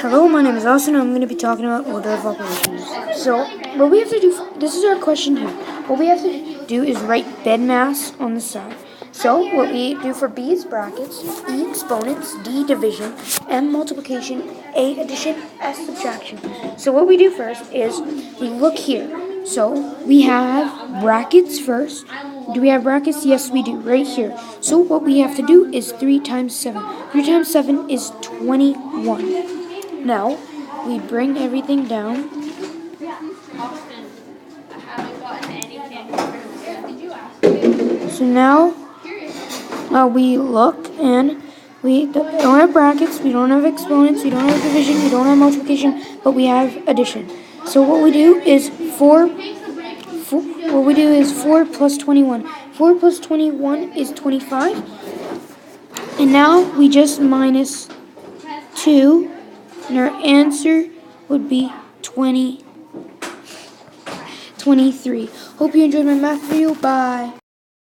Hello, my name is Austin, and I'm going to be talking about order of operations. So, what we have to do, this is our question here. What we have to do is write bed mass on the side. So, what we do for B is brackets, E exponents, D division, M multiplication, A addition, S subtraction. So, what we do first is we look here. So, we have brackets first. Do we have brackets? Yes, we do, right here. So, what we have to do is 3 times 7. 3 times 7 is 21. Now, we bring everything down. So now, we look and we don't have brackets, we don't have exponents, we don't have division, we don't have multiplication, but we have addition. So what we do is 4 plus 21. 4 plus 21 is 25. And now we just minus 2. And our answer would be 23. Hope you enjoyed my math video. Bye.